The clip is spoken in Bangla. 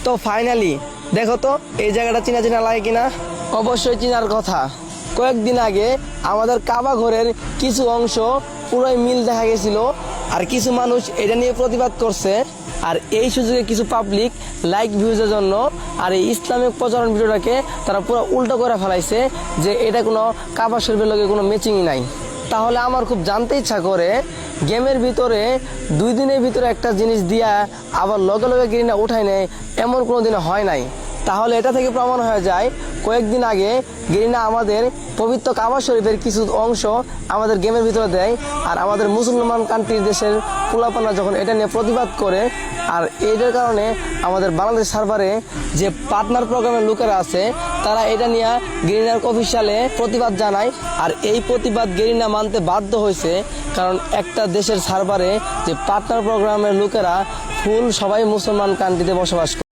তো ফাইনালি দেখো তো এই জায়গাটা চিনা চিনা লাগে কিনা। অবশ্যই চিনার কথা। কয়েকদিন আগে আমাদের কাবা ঘরের কিছু অংশ পুরোই মিল দেখা গেছিল, আর কিছু মানুষ এটা নিয়ে প্রতিবাদ করছে। আর এই সুযোগে কিছু পাবলিক লাইক ভিউজের জন্য আর এই ইসলামিক প্রচারণ ভিডিওটাকে তারা পুরো উল্টো করে ফেলাইছে যে এটা কোনো কাবা শরীফের লগে কোনো ম্যাচিংই নাই। তাহলে আমার খুব জানতে ইচ্ছা করে, গেমের ভিতরে 2 দিনের ভিতরে একটা জিনিস দিয়া আবার লগে লগে গেরিনা উঠায় নেয়, এমন কোনো দিনে হয় নাই। তাহলে এটা থেকে প্রমাণ হয়ে যায় কয়েকদিন আগে গেরিনা আমাদের পবিত্র কাবা শরীফের কিছু অংশ আমাদের গেমের ভিতরে দেয়, আর আমাদের মুসলমান কান্ট্রির দেশের পোলাপানা যখন এটা নিয়ে প্রতিবাদ করে, আর এটার কারণে আমাদের বাংলাদেশ সার্ভারে যে পার্টনার প্রোগ্রামের লোকেরা আছে তারা এটা নিয়ে গেরিনার অফিসিয়ালে প্রতিবাদ জানায়। আর এই প্রতিবাদ গেরিনা মানতে বাধ্য হয়েছে, কারণ একটা দেশের সার্ভারে যে পার্টনার প্রোগ্রামের লোকেরা ফুল সবাই মুসলমান কান্ট্রিতে বসবাস করে।